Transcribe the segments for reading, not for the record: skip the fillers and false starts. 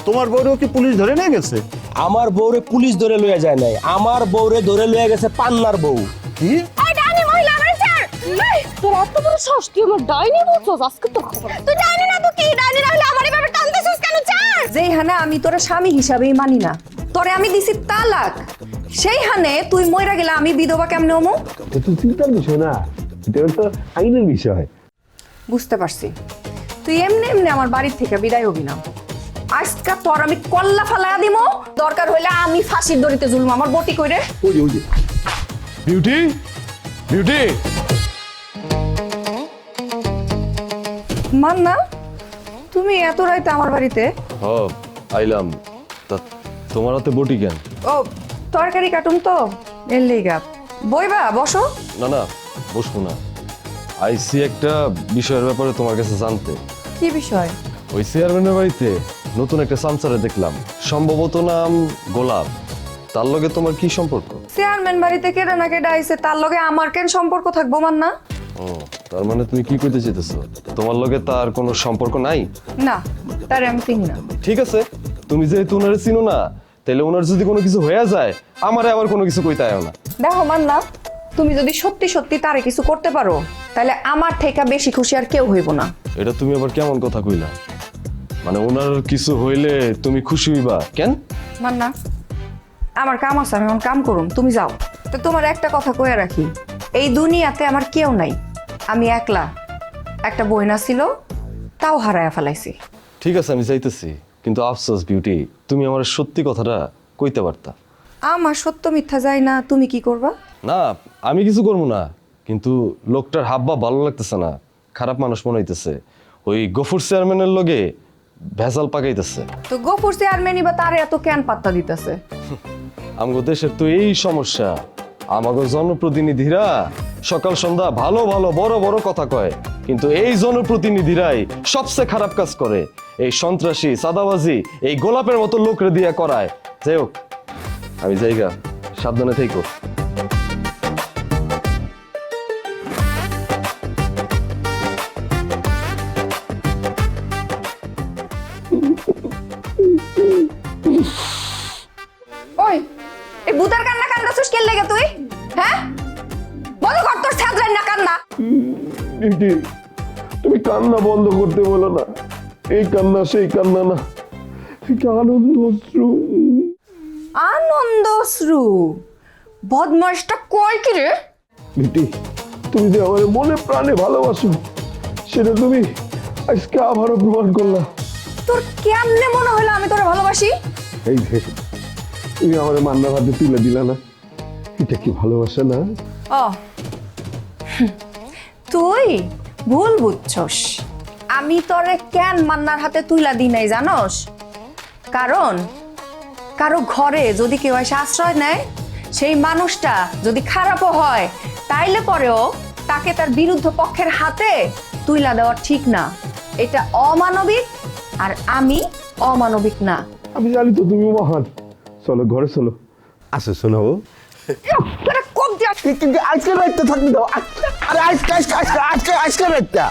তোমার বউরেও কি পুলিশ ধরে নিয়ে গেছে? আমার বউরে পুলিশ ধরে লইয়া যায় নাই, আমার বউরে ধরে লইয়া গেছে পান্নার বউ। কি? এই ডাইনি মহিলা আমার চার এই তোর এত বড় সাহস তুই আমার ডাইনি বলছস আজকে তো খবর তুই ডাইনি না তো কি ডাইনি না হলে আমার এভাবে টানতেছস কেন চার যেই হানে আমি তোরে স্বামী হিসাবেই মানি না, তোরে আমি দিছি তালাক, সেই হানে তুই মইরা গেলে আমি বিধবা কেমনে হমু? এটা তো চিন্তার বিষয় না, এটা তো আইনের বিষয়। বুঝতে পারছি তুই এমনি এমনি আমার বাড়ির থেকে বিদায় হবি না। আজকা তোর আমি কল্লা ফালাইয়া দিমু, দরকার হইলে আমি ফাঁসির দড়িতে ঝুলবো আমার বটি কইরে। ওই যে বিউটি, বিউটি, মান্না তুমি এত রাইতে আমার বাড়িতে? হ আইলাম। তা তোমার হাতে বটি কেন? ও তরকারি কাটুম তো এর লেগা। বইবা বসো। না না, বসবো না। আইসি একটা বিষয়ের ব্যাপারে তোমার কাছে জানতে। কি বিষয়? ওই চেয়ারম্যানের বাড়িতে নতুন একটা সামসারে দেখলাম, সম্ভবত নাম গোলাপ। তার লগে তোমার কি সম্পর্ক? চেয়ারম্যান বাড়িতে কেডা না কেডা আইছে, তার লগে আমার কেন সম্পর্ক থাকবো মান্না? ও, তার মানে তুমি কি কইতে চাইতেছো? তোমার লগে তার কোনো সম্পর্ক নাই? না, তারে আমি চিনি না। ঠিক আছে, তুমি যেহেতু ওনারে চিনো না, তাহলে ওনার যদি কোনো কিছু হয়ে যায়, আমারে আবার কোনো কিছু কইতে আয়ো না। দেখো মান্না, তুমি যদি সত্যি সত্যি তারে কিছু করতে পারো, তাহলে আমার থেকে বেশি খুশি আর কেউ হইব না। এটা তুমি আবার কেমন কথা কইলা? মানে ওনার কিছু হইলে তুমি খুশি হইবা কেন? মান্না, আমার কাম আছে, আমি এখন কাম করুম, তুমি যাও। তো তোমার একটা কথা কয়ে রাখি, এই দুনিয়াতে আমার কেউ নাই, আমি একলা। একটা বইনা ছিল, তাও হারায়া ফেলাইছি। ঠিক আছে, আমি যাইতেছি, কিন্তু আফসোস বিউটি, তুমি আমার সত্যি কথাটা কইতে পারতা। আমার সত্য মিথ্যা যায় না, তুমি কি করবা? না, আমি কিছু করবো না, কিন্তু লোকটার হাববা ভালো লাগতেছে না, খারাপ মানুষ মনে হইতেছে। ওই গফুর চেয়ারম্যানের লগে ভেজাল পাকাইতেছে। তো গফুর চেয়ারম্যানই বা তারে এত কেন পাত্তা দিতেছে? আমগো দেশের তো এই সমস্যা, আমাগো জনপ্রতিনিধিরা সকাল সন্ধ্যা ভালো ভালো বড় বড় কথা কয়, কিন্তু এই জনপ্রতিনিধিরাই সবচেয়ে খারাপ কাজ করে। এই সন্ত্রাসী, সাদাবাজি এই গোলাপের মতো লোকরে দিয়া করায়। যাই হোক, আমি যাইগা, সাবধানে থেকো। ওই এই ভূতের কান্না কান্দাছিস কেন লেগে তুই? হ্যাঁ, বন্ধ কর তোর ছাত্রের না কান্না। বিউটি, তুমি কান্না বন্ধ করতে বলো না। এই কান্না সেই কান্না না, এটা আনন্দ অশ্রু। আনন্দশ্রু? বদমাসটা কয় কি রে? বিউটি, তুমি যে আমার মনে প্রাণে ভালোবাসো, সেটা তুমি আজকে আবারও প্রমাণ করলা। তোর কেমনে মনে হলো আমি তোরে ভালোবাসি? এই যে তুমি আমার মান্নার হাতে তুলে দিলা না, এটা কি ভালোবাসা না? ও তুই ভুল বুঝছস। আমি তোরে কেন মান্নার হাতে তুইলা দিই নাই জানোস? কারণ কারো ঘরে যদি কেউ এসে আশ্রয় নেয়, সেই মানুষটা যদি খারাপও হয়, তাইলে পরেও তাকে তার বিরুদ্ধ পক্ষের হাতে তুইলা দেওয়া ঠিক না। এটা অমানবিক, আর আমি অমানবিক না। আমি জানি তো তুমি মহান। চলো ঘরে চলো। আসো শোনাবো। তোরা কোপ দিয়া আজকে রাতটা থাকতে দাও। আরে আজকে আজকে আজকে আজকে আজকে রাতটা।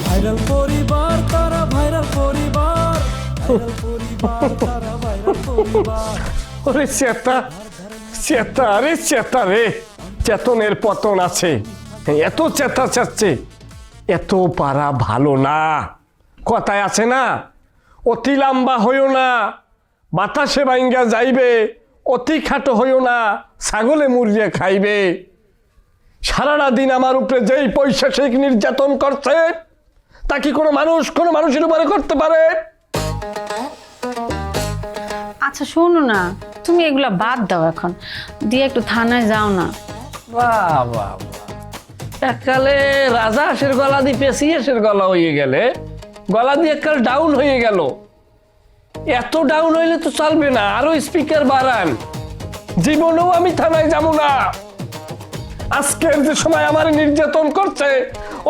ভাইরাল পরিবার, তারা ভাইরাল পরিবার, ভাইরাল পরিবার, তারা ভাইরাল পরিবার। ওরে চেতা চেতা রে চেতা রে, চেতনের পতন আছে। এত চেতা চাচ্ছে, এত পারা ভালো না। কথায় আছে না, অতি লম্বা হইও না, বাতাসে ভাঙ্গা যাইবে, অতি খাটো হইও না, ছাগলে মুরগিয়ে খাইবে। সারাটা দিন আমার উপরে যেই পৈশাচিক নির্যাতন করছে, তা কি কোনো মানুষের উপরে করতে পারে? আচ্ছা শোনো না, তুমি এগুলা বাদ দাও, এখন দিয়ে একটু থানায় যাও না। বাহ বাহ, এককালে রাজা হাঁসের গলা দিয়ে পেশি হাঁসের গলা হয়ে গেলে, গলা দিয়ে এককাল ডাউন হয়ে গেল। এত ডাউন হইলে তো চলবে না, আরো স্পিকার বাড়ান। জীবনেও আমি থানায় যাব না। আজকের যে সময় আমার নির্যাতন করছে,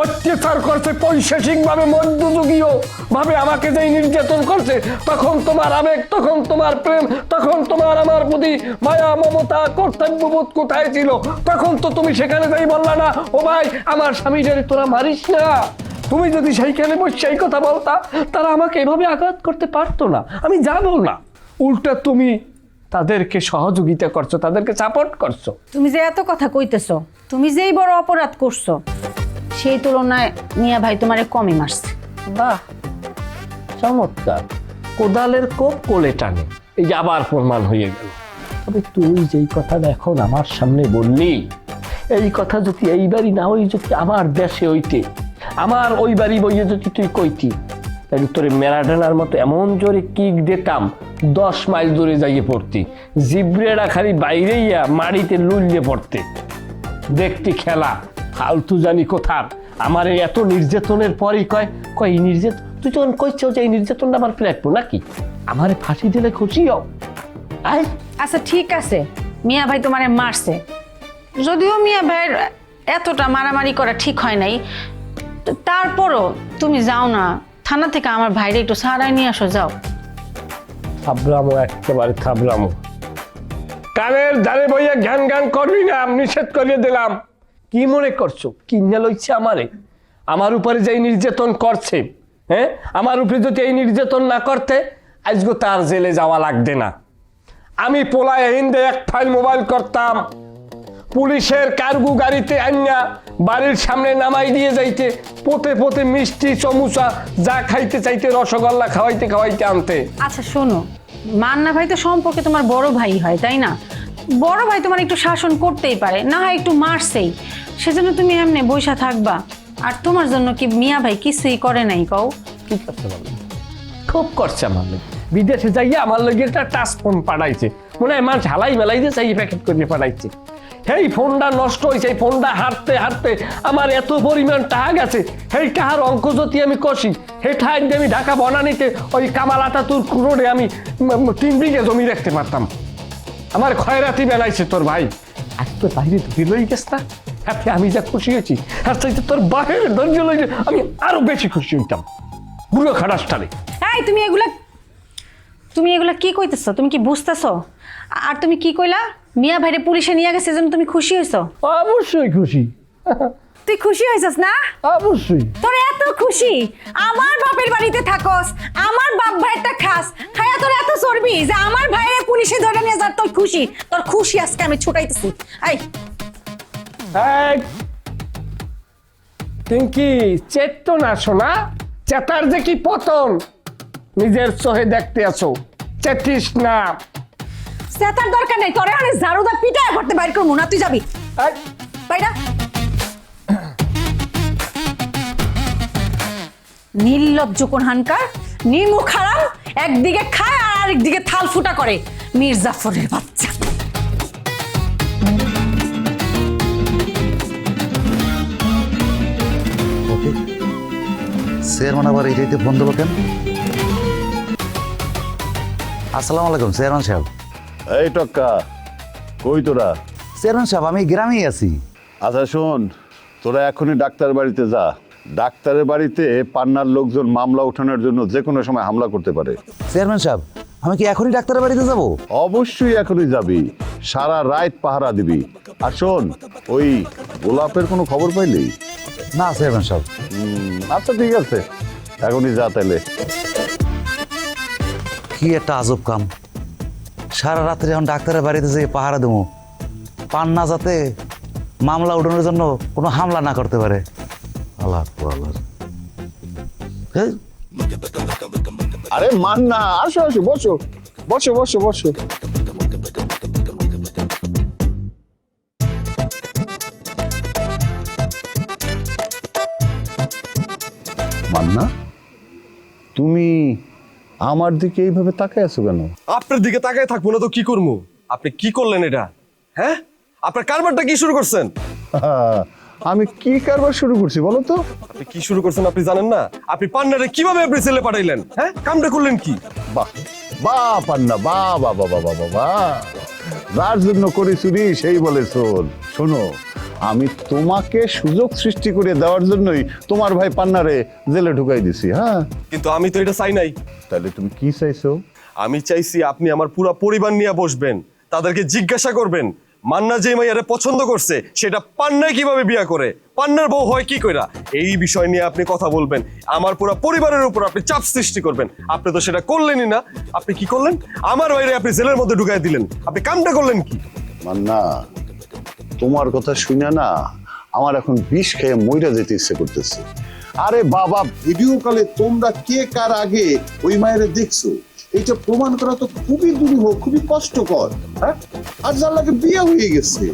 অত্যাচার করছে, পৈশাচিক ভাবে মধ্যযুগীয় ভাবে আমাকে যেই নির্যাতন করছে, তখন তোমার আবেগ, তখন তোমার প্রেম, তখন তোমার আমার প্রতি মায়া মমতা কর্তব্যবোধ কোথায় ছিল? তখন তো তুমি সেখানে যাই বললা না, ও ভাই আমার স্বামীটারে তোরা মারিস না। তুমি যদি সেইখানে বসে সেই কথা বলতা, তারা আমাকে এভাবে আঘাত করতে পারতো না। আমি যাবো না, উল্টা তুমি তাদেরকে সহযোগিতা করছো, তাদেরকে সাপোর্ট করছো। তুমি যে এত কথা কইতেছো, তুমি যেই বড় অপরাধ করছো সেই তুলনায় মিয়া ভাই তোমারে কমই মারছে। বাহ, চমৎকার। কোদালের কোপ কোলে টানে, এই যে আবার প্রমাণ হয়ে গেল। তবে তুই যেই কথাটা এখন আমার সামনে বললি, এই কথা যদি এইবারই না হই, যদি আমার দেশে হইতে, আমার ওই বাড়ি বইয়ে যদি তুই কইতি, তাহলে তোরে ম্যারাডোনার মতো এমন জোরে কিক দিতাম 10 মাইল দূরে যাইয়ে পড়তি, জিব্রেরা খালি বাইরেইয়া মাটিতে লুলিয়ে পড়তে। দেখতি খেলা, ফালতু জানি কোথার। আমার এই এত নির্যাতনের পরেই কয় এই নির্যাতন, তুই যখন কইছো যে এই নির্যাতনটা আমার প্রাপ্য নাকি, আমারে ফাঁসি দিলে খুশি হও। আই আচ্ছা ঠিক আছে, মিয়া ভাই তোমারে মারছে, যদিও মিয়া ভাইয়ের এতটা মারামারি করা ঠিক হয় নাই, তারপরও তুমি যাও না, থানা থেকে আমার ভাইরে একটু সারাই নিয়ে আসো, যাও। থাবলামো, একেবারে থাবলামো। কানের ধারে বইয়া জ্ঞান জ্ঞান করবি না, নিষেধ করিয়ে দিলাম। কি মনে করছো কিনে লইছে আমারে? আমার উপরে যে নির্যাতন করছে, হ্যাঁ, আমার উপরে যদি এই নির্যাতন না করতে আজকে তার জেলে যাওয়া লাগবে না। আমি পোলায় হিন্দে এক ফাইল মোবাইল করতাম, পুলিশের কার্গো গাড়িতে আইনা বাড়ির সামনে নামাই দিয়ে যাইতে, পোতে পোতে মিষ্টি চমুচা যা খাইতে চাইতে, রসগোল্লা খাওয়াইতে খাওয়াইতে আনতে। আচ্ছা শোনো, মান্না ভাই তো সম্পর্কে তোমার বড় ভাই হয়, তাই না? বড় ভাই তোমার একটু শাসন করতেই পারে, না হয় একটু মারছেই, সেজন্য তুমি এমনি বইসা থাকবা? আর তোমার জন্য কি মিয়া ভাই কিছুই করে নাই কও? কি করছে বলো? খুব করছে আমার লোক, বিদেশে যাইয়া আমার লোক একটা টাচ ফোন পাঠাইছে, মনে হয় মানুষ হালাই মেলাই দিয়ে চাই প্যাকেট করে পাঠাইছে। এই ফোনটা নষ্ট হয়েছে, এই ফোনটা হাঁটতে হাঁটতে আমার এত পরিমাণ টাকা গেছে, সেই টাকার অঙ্ক যদি আমি কষি, সেই ঠাই দিয়ে আমি ঢাকা বনানিতে ওই কামাল আতাতুর্ক রোডে আমি 3 বিঘে জমি রাখতে পারতাম। আমার খয়রাতি বেলাইছে তোর ভাই, আজ তো বাইরে ধরে গেছ না, হাতে আমি যা খুশি হয়েছি, আর চাইতে তোর বাহির ধৈর্য লইছে আমি আরো বেশি খুশি হইতাম। বুড়ো খাটাসটারে। এই তুমি এগুলা কি কইতেছো? তুমি কি বুঝতেছো? আর তুমি কি কইলা, মিয়া ভাইরে পুলিশে নিয়ে গেছে সেজন্য তুমি খুশি হইছো? অবশ্যই খুশি। তুই খুশি হইছস না? অবশ্যই। তোর এত খুশি, আমার বাপের বাড়িতে থাকস, আমার বাপ ভাইটা খাস, খায়া তোর এত চর্বি যে আমার ভাইরে পুলিশে ধরে নিয়ে যার তোর খুশি। তোর খুশি আজকে আমি ছুটাইতেছি। এই পিঙ্কি, চেত্ত না শোনা, চেতার যে কি পতন নিজের চোখে দেখতে আছো, চেতিস না। সেতার দরকার নেই, তোরে আরে জারুদা পিটায় করতে বাইর করবো না, তুই যাবি বাইরা। নির্লজ্জ কোন হানকার, নির্মুখ হারাম, একদিকে খায় আর আরেকদিকে থাল ফুটা করে, মির্জাফরের বাচ্চা। চেয়ারম্যান আবার এইটাইতে ফোন দেবো কেন? আসসালামু আলাইকুম চেয়ারম্যান সাহেব। এই টক্কা, কই তোরা? চেয়ারম্যান সাহেব আমি গ্রামেই আছি। আচ্ছা শোন, তোরা এখনই ডাক্তার বাড়িতে যা। ডাক্তারের বাড়িতে পান্নার লোকজন মামলা উঠানোর জন্য যে কোনো সময় হামলা করতে পারে। চেয়ারম্যান সাহেব আমি কি এখনই ডাক্তারের বাড়িতে যাব? অবশ্যই এখনই যাবি, সারা রাত পাহারা দিবি। আর শোন, ওই গোলাপের কোনো খবর পাইলি? না চেয়ারম্যান সাহেব। আচ্ছা ঠিক আছে, এখনই যা তাইলে। কি একটা আজব কাম, সারা রাত্রে এখন ডাক্তারের বাড়িতে যেয়ে পাহারা দেবো, পান্না যাতে মামলা উঠানোর জন্য কোনো হামলা না করতে পারে। আল্লাহ আল্লাহ। আরে মান না, আসো আসো, বসো বসো বসো বসো। মান্না, তুমি আমার দিকে এইভাবে তাকায় আছো কেন? আপনার দিকে তাকায় থাকবো না তো কি করবো? আপনি কি করলেন এটা? হ্যাঁ, আপনার কারবারটা কি শুরু করছেন? আমি কি কারবার শুরু করছি বলো তো? আপনি কি শুরু করছেন আপনি জানেন না? আপনি পান্নারে কিভাবে আপনি ছেলে পাঠাইলেন? হ্যাঁ, কামটা করলেন কি? বাহ বাহ পান্না, বাহ বাহ বাহ বাহ বাহ বাহ, যার জন্য করি চুরি সেই বলে শোন। শোনো, আমি তোমাকে সুযোগ সৃষ্টি করে দেওয়ার জন্যই তোমার ভাই পান্নারে জেলে ঢুকাই দিছি। হ্যাঁ, কিন্তু আমি তো এটা চাই নাই। তাহলে তুমি কি চাইছো? আমি চাইছি আপনি আমার পুরো পরিবার নিয়ে বসবেন, তাদেরকে জিজ্ঞাসা করবেন মান্না যে মাইয়ারে পছন্দ করছে সেটা পান্নায় কিভাবে বিয়া করে, পান্নার বউ হয় কি কইরা, এই বিষয় নিয়ে আপনি কথা বলবেন। আমার পুরো পরিবারের উপর আপনি চাপ সৃষ্টি করবেন। আপনি তো সেটা করলেনই না। আপনি কি করলেন? আমার বাইরে আপনি জেলের মধ্যে ঢুকাই দিলেন। আপনি কামটা করলেন কি? মান্না, তোমার কথা শুনে না আমার এখন বিষ খেয়ে মইরা যেতে ইচ্ছে করতেছে। আরে বাবা, ভিডিও কলে তোমরা কে কার আগে ওই মায়ের দেখছো, এটা প্রমাণ করা তো খুবই দুরূহ, খুবই কষ্টকর। হ্যাঁ, আর যার লাগে বিয়ে হয়ে গেছে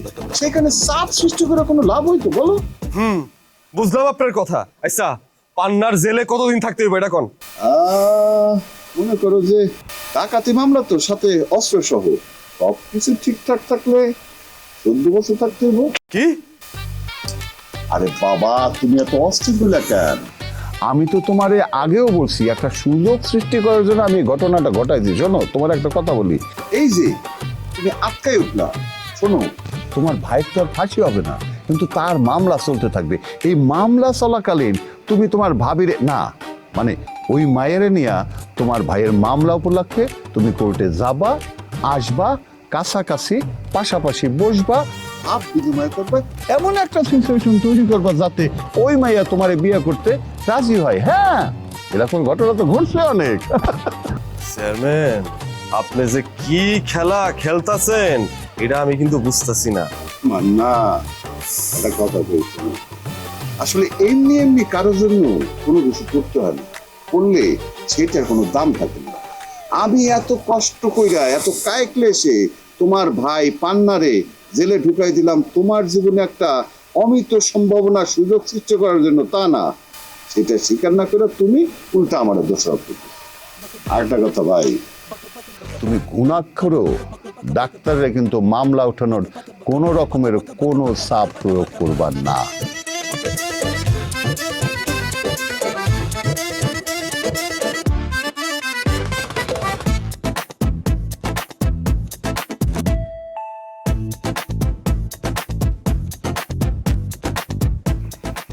সেখানে চাপ সৃষ্টি করে কোনো লাভ হইতো বলো? বুঝলাম আপনার কথা। আচ্ছা, পান্নার জেলে কতদিন থাকতে হবে এটা কোন? মনে করো যে ডাকাতি মামলা তো সাথে অস্ত্র সহ সবকিছু ঠিকঠাক থাকলে 14 বছর থাকতে হবে। কি? আরে বাবা, তুমি এত অস্থির হলে কেন? আমি তো তোমারে আগেও বলছি একটা সুযোগ সৃষ্টি করার জন্য আমি ঘটনাটা ঘটাইছি। শোনো, তোমার একটা কথা বলি, এই যে তুমি আটকাই উঠলা, শোনো, তোমার ভাই তো আর ফাঁসি হবে না, কিন্তু তার মামলা চলতে থাকবে। এই মামলা চলাকালীন তুমি তোমার ভাবিরে না, মানে ওই মায়ের নিয়ে তোমার ভাইয়ের মামলা উপলক্ষে তুমি কোর্টে যাবা, আসবা, কাছাকাছি পাশাপাশি বসবা, ভাব বিনিময় করবে, এমন একটা সিচুয়েশন তৈরি করবা যাতে ওই মাইয়া তোমারে বিয়ে করতে রাজি হয়। হ্যাঁ, এরকম ঘটনা তো ঘটছে অনেক। চেয়ারম্যান, আপনি যে কি খেলা খেলতাছেন এটা আমি কিন্তু বুঝতেছি না। মান্না, একটা কথা বলছি, আসলে এমনি এমনি কারোর জন্য কোনো কিছু করতে হয় না, করলে সেটার কোনো দাম থাকে না। আমি এত কষ্ট কইরা এত কায় ক্লেশে তোমার ভাই পান্নারে জেলে ঢুকাই দিলাম তোমার জীবনে একটা অমিত সম্ভাবনা সুযোগ সৃষ্টি করার জন্য, তা না। সেটা স্বীকার না করে তুমি উল্টা আমার দোষারোপ করবে। আরেকটা কথা ভাই, তুমি গুণাক্ষরও ডাক্তাররা কিন্তু মামলা ওঠানোর কোনো রকমের কোনো চাপ প্রয়োগ করবার না।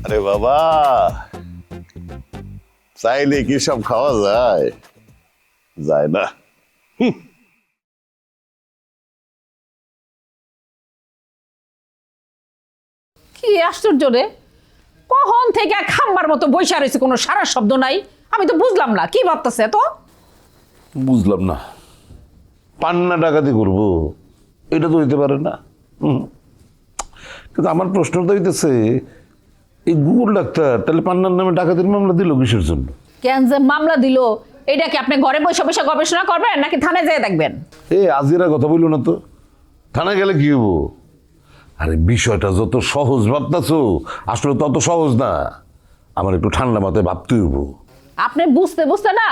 আরে বাবা, চাইলে কি সব খাওয়া যায়? যায় না। কি আশ্চর্য রে, কখন থেকে খাম্বার মতো বৈশা রয়েছে, কোনো সারা শব্দ নাই। আমি তো বুঝলাম না কি ভাবতেছে। তো বুঝলাম না, পান্না ডাকাতি করবো এটা তো হইতে পারে না। কিন্তু আমার প্রশ্ন তো হইতেছে, এই গুগল ডাক্তার তাহলে পান্নার নামে ডাকাতির মামলা দিল কিসের জন্য? কেন যে মামলা দিল এটা কি আপনি ঘরে বসে বসে গবেষণা করবেন নাকি থানায় যেয়ে দেখবেন? আজিরা কথা বললো না তো, থানায় গেলে কি হবো? আরে বিষয়টা যত সহজ ভাবতেছো আসলে তত সহজ না, আমার একটু ঠান্ডা মাথায় ভাবতে হইব। আপনি বুঝতে বুঝতে না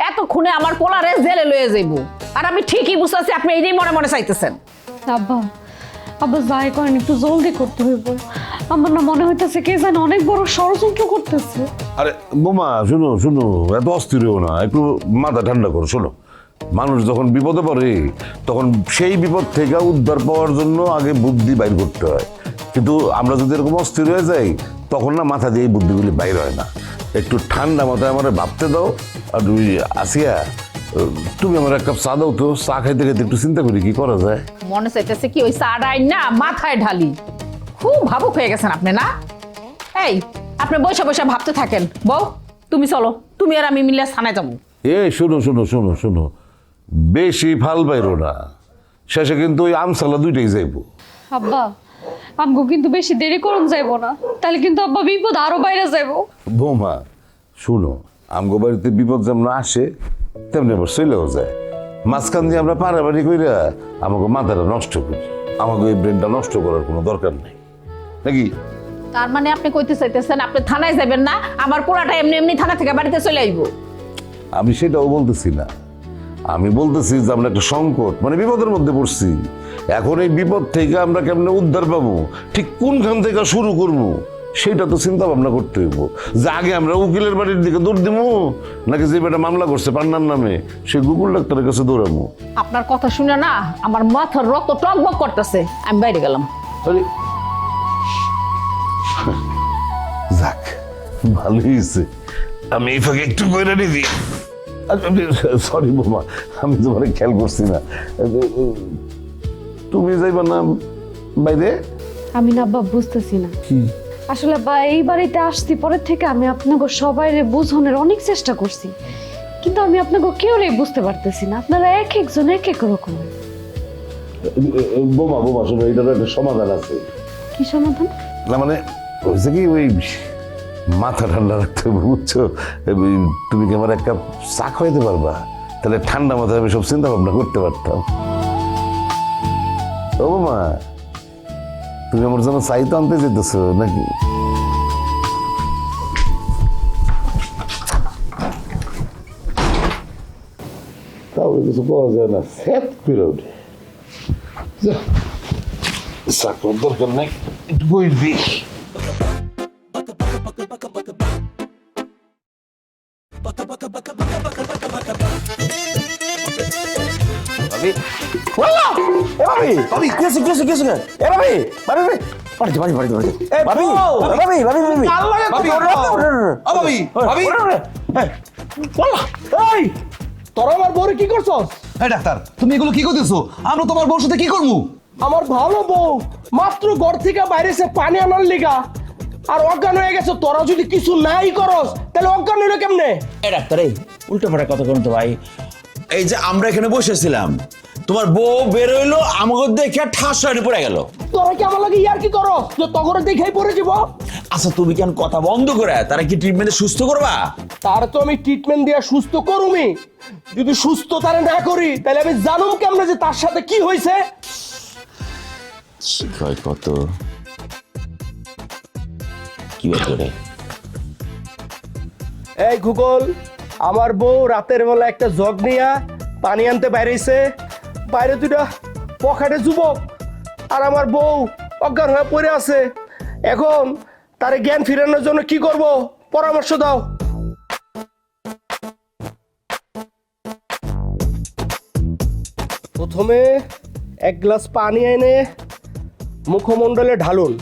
এতক্ষণে আমার পোলারে জেলে লয়ে যাইব, আর আমি ঠিকই বুঝতেছি আপনি এই মনে মনে চাইতেছেন। আব্বা, আব্বা যাই করেন একটু জলদি করতে হইব। আমার না মনে হইতেছে কে যেন অনেক বড় ষড়যন্ত্র করতেছে। আরে বোমা, শুনো শুনো, এত অস্থির হও না, একটু মাথা ঠান্ডা করো। শোনো, মানুষ যখন বিপদে পড়ে তখন সেই বিপদ থেকে উদ্ধার পাওয়ার জন্য আগে বুদ্ধি বাইর করতে হয়, কিন্তু আমরা যদি এরকম অস্থির হয়ে যাই তখন না মাথা দিয়ে এই বুদ্ধিগুলি বাইর হয় না। একটু ঠান্ডা মাথায় আমার ভাবতে দাও। আর তুমি আসিয়া, তুমি আমার এক কাপ চা দাও তো, চা খাইতে খাইতে একটু চিন্তা করি কি করা যায়। মনে চাইতেছে কি ওই চাটাই না মাথায় ঢালি। খুব ভাবুক হয়ে গেছেন আপনি না? এই আপনি বসে বসে ভাবতে থাকেন। বউ তুমি চলো, তুমি আর আমি মিলে থানায় যাবো। এ শোনো শোনো শোনো শোনো, বেশি ফাল বাইরো না, শেষে কিন্তু ওই আমসালা দুইটাই যাইব। আব্বা, আমগো কিন্তু বেশি দেরি করুন যাইব না, তাহলে কিন্তু আব্বা বিপদ আরো বাইরে যাইব। বৌমা শুনো, আমগো বাড়িতে বিপদ যেমন আসে তেমনি আবার চলেও যায়। মাঝখান দিয়ে আমরা পারাপারি কইরা আমাকে মাথাটা নষ্ট করি, আমাকে এই ব্রেনটা নষ্ট করার কোনো দরকার নেই নাকি? তার মানে আপনি কইতে চাইতেছেন আপনি থানায় যাবেন না, আমার পোড়াটা এমনি এমনি থানা থেকে বাড়িতে চলে আইব? আমি সেটাও বলতেছি না, আমি বলতেছি যে আমরা একটা সংকট মানে বিপদের মধ্যে পড়ছি। এখন এই বিপদ থেকে আমরা কেমনে উদ্ধার পাবো, ঠিক কোনখান থেকে শুরু করবো সেটা তো চিন্তা ভাবনা করতে হইব। যে আগে আমরা উকিলের বাড়ির দিকে দৌড় দিব নাকি যে বেটা মামলা করছে পান্নার নামে সে গুগল ডাক্তারের কাছে দৌড়াবো? আপনার কথা শুনে না আমার মাথার রক্ত টকবক করতেছে। আমি বাইরে গেলাম। আরে ভালোই হয়েছে, আমি এই ফাঁকে একটু কইরা নিদি। সরি বোমা, আমি তোমার খেয়াল করছি না। তুমি যাইবা না বাইরে? আমি না আব্বা বুঝতেছি না আসলে আব্বা এই বাড়িতে আসছি পরের থেকে আমি আপনাকে সবাই বুঝানোর অনেক চেষ্টা করছি, কিন্তু আমি আপনাকে কেউ বুঝতে পারতেছি না। আপনারা এক একজন এক এক রকম। বোমা বোমা শোনো, এটার একটা সমাধান আছে। কি সমাধান? না মানে হয়েছে কি, ওই মাথা ঠান্ডা রাখতে হবে, বুঝছো? তুমি কি আমার এক কাপ চা খাইতে পারবা? তাহলে ঠান্ডা মাথায় আমি সব চিন্তা ভাবনা করতে পারতাম। ও বোমা, তুমি আমার জন্য চাই তো আনতে যেতেছো নাকি? তাহলে কিছু পাওয়া যায় না, ফ্যাট করে ওঠে। চাকরির দরকার নাই, একটু বইবি। তোরা আমার বউরে কি করছস? এই ডাক্তার, তুমি এগুলো কি করতেছো? আমরা তোমার বউর সাথে কি করবো? আমার ভালো বউ মাত্র ঘর থেকে বাইরে এসে পানি আনার লিগা আর অজ্ঞান হয়ে গেছে। তোরা যদি কিছু নাই করস তাহলে অজ্ঞান হইলো কেমনে? এই ডাক্তার, এই উল্টো পাল্টা কথা বলতো ভাই। এই যে আমরা এখানে বসেছিলাম, তোমার বউ বের হইলো, আমাকে দেখে ঠাস হয়ে পড়ে গেল। তোরা কি আমার লাগে ইয়ার কি করস যে তগরে দেখেই পড়ে যাব? আচ্ছা তুমি কেন কথা বন্ধ করে তারা কি ট্রিটমেন্টে সুস্থ করবা? তার তো আমি ট্রিটমেন্ট দিয়ে সুস্থ করুমি। যদি সুস্থ তারে না করি তাহলে আমি জানুম কেমনে যে তার সাথে কি হয়েছে? শিখায় কত কি করে। এই গুগল, আমার বউ রাতের বেলা একটা জগ নিয়া পানি আনতে বাইরেছে। বাইরে দুটা পকেটে যুবক আর আমার বউ অজ্ঞান হয়ে পড়ে আছে। এখন তারে জ্ঞান ফিরানোর জন্য কি করব, পরামর্শ দাও। প্রথমে এক গ্লাস পানি এনে মুখমণ্ডলে ঢালুন।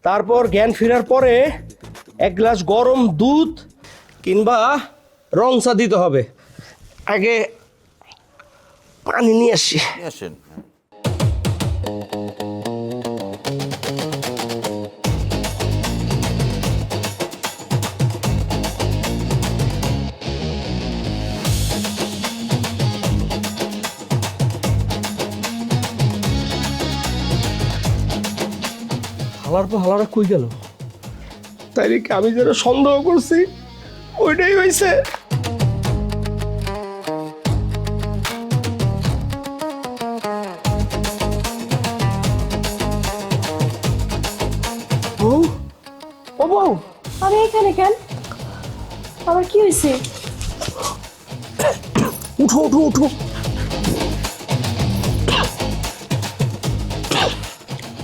তারপর জ্ঞান ফেরার পরে এক গ্লাস গরম দুধ কিংবা রং চা দিতে হবে। আগে পানি নিয়ে আসি। হালার পর হালারা কই গেল? তাই নাকি আমি যেটা সন্দেহ করছি ওইটাই হয়েছে। বউ, ও বউ, আমি এখানে কেন? আবার কি হয়েছে? উঠো উঠো উঠো।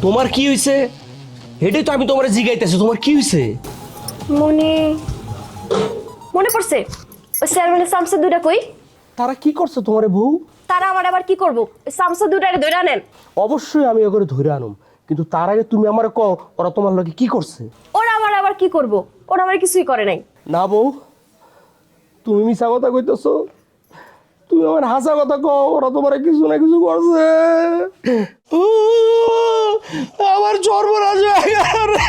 তোমার কি হয়েছে? এটাই তো আমি তোমার জিগাইতেছি, তোমার কি হয়েছে? মনে পড়ছে ওই চেয়ারম্যানের সামসা দুইটা কই? তারা কি করছে তোমার বউ? তারা আমার আবার কি করবো? ওই সামসা দুইটারে ধরে আনেন। অবশ্যই আমি ওকে ধরে আনুম, কিন্তু তার আগে তুমি আমার কও ওরা তোমার লগে কি করছে? ওরা আমার আবার কি করবো? ওরা আমার কিছুই করে নাই। না বউ, তুমি মিছা কথা কইতেছো। তুমি আমার হাসা কথা কও, ওরা তোমার কিছু না কিছু করছে। আমার সর্বনাশ হয়ে গেল রে।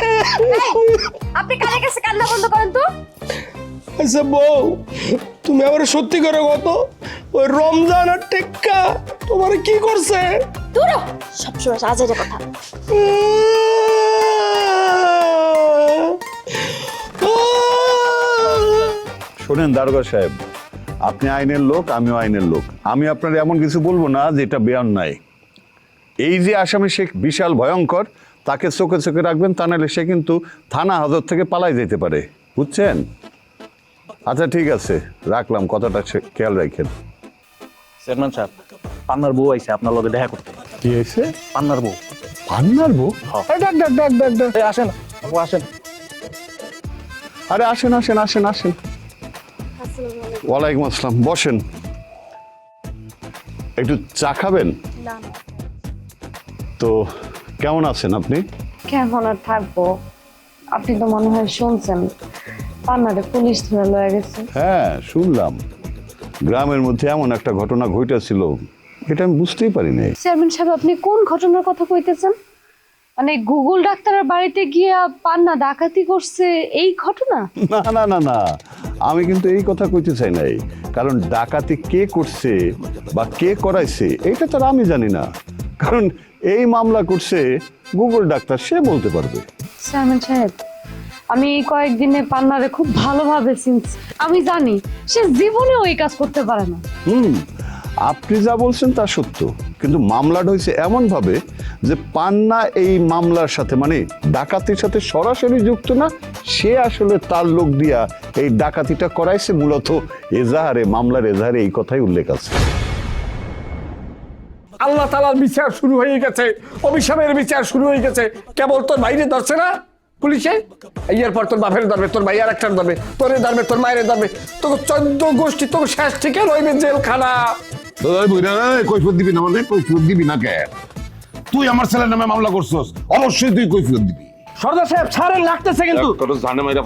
আপনি কানে কাছে কান্না বন্ধ করেন তো। আচ্ছা বউ, তুমি আমার সত্যি করে কত, ওই রমজান আর টেক্কা তোমার কি করছে? দূর হ, সবসময় আজের কথা। শোনেন দারোগা সাহেব, আপনি আইনের লোক, আমিও আইনের লোক। আমি আপনার এমন কিছু বলবো না যেটা বেঅন্যায়। এই যে আসামি সে বিশাল ভয়ঙ্কর, তাকে চোখে চোখে রাখবেন, তা নাহলে সে কিন্তু থানা হাজত থেকে পালাই যেতে পারে, বুঝছেন? আচ্ছা ঠিক আছে, রাখলাম, কথাটা খেয়াল রাখেন। চেয়ারম্যান সাহেব, পান্নার বউ আইছে আপনার লগে দেখা করতে। কি হয়েছে? পান্নার বউ। পান্নার বউ? ডাক ডাক ডাক ডাক ডাক। আসেন আসেন। আরে আসেন আসেন আসেন আসেন। ওয়ালাইকুম আসসালাম, বসেন। একটু চা খাবেন? তো কেমন আছেন আপনি? কেমন আর থাকবো? আপনি তো মনে হয় শুনছেন পান্নারে পুলিশ ধরে লয়ে গেছে। হ্যাঁ শুনলাম, গ্রামের মধ্যে এমন একটা ঘটনা ঘটেছিল, এটা আমি বুঝতেই পারি নাই। চেয়ারম্যান সাহেব, আপনি কোন ঘটনার কথা কইতেছেন? মানে গুগল ডাক্তারের বাড়িতে গিয়া পান্না ডাকাতি করছে এই ঘটনা? না না না না, আমি কিন্তু এই কথা কইতে চাই নাই। কারণ ডাকাতি কে করছে বা কে করাইছে এটা তো আর আমি জানি না। কারণ এই মামলা করছে গুগল ডাক্তার, সে বলতে পারবে। চেয়ারম্যান সাহেব, আমি এই কয়েকদিনে পান্নারে খুব ভালোভাবে চিনছি। আমি জানি সে জীবনেও এই কাজ করতে পারে না। আপনি যা বলছেন তা সত্য, কিন্তু মামলাটা হয়েছে এমন ভাবে যে পান্না এই মামলার সাথে মানে ডাকাতির সাথে সরাসরি যুক্ত না, সে আসলে তার লোক দিয়া এই ডাকাতিটা করাইছে। মূলত এজাহারে, মামলার এজাহারে এই কথাই উল্লেখ আছে। আল্লাহ তাআলার বিচার শুরু হয়ে গেছে, অভিশাপের বিচার শুরু হয়ে গেছে। কেবল তোর বাইরে ধরছে না পুলিশে, এরপর তোর বাপের ধরবে, তোর ভাই আর একটা ধরবে, তোরে ধরবে, তোর মায়ের ধরবে, তোকে 14 গোষ্ঠী তোকে শেষ থেকে রইবে জেলখানা। কৈফিয়ত দিবি না মানে? কৈফিয়ত দিবি না কে? তুই আমার ছেলের নামে মামলা করছস, অবশ্যই তুই কৈফিয়ত দিবি। সর্দার সাহেব ছাড়েন, লাগতেছে কিন্তু। তোর জানে মাইরা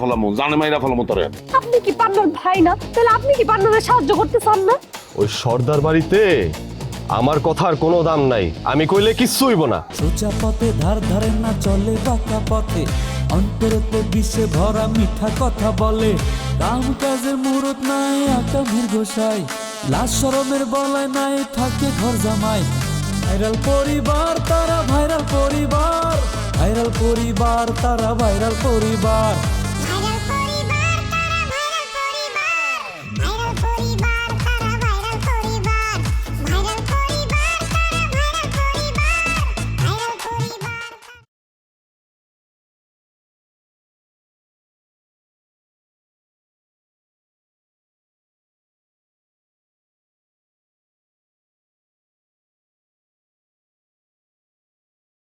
ফেলামু তোরে। আপনি কি পান্নার ভাই না? তাহলে আপনি কি পান্নারে সাহায্য করতে চান না? ওই সর্দার বাড়িতে আমার কথার কোনো দাম নাই, আমি কইলে কিচ্ছু হইব না। সোজা পথে ধার ধারে না চলে বাঁকা পথে, অন্তরেতে বিষে ভরা মিঠা কথা বলে। কাম কাজে মুরত নাই আকামের গোসাই, লাশ শরমের বলায় নাই থাকে ঘর জামাই। ভাইরাল পরিবার তারা ভাইরাল পরিবার, ভাইরাল পরিবার তারা ভাইরাল পরিবার।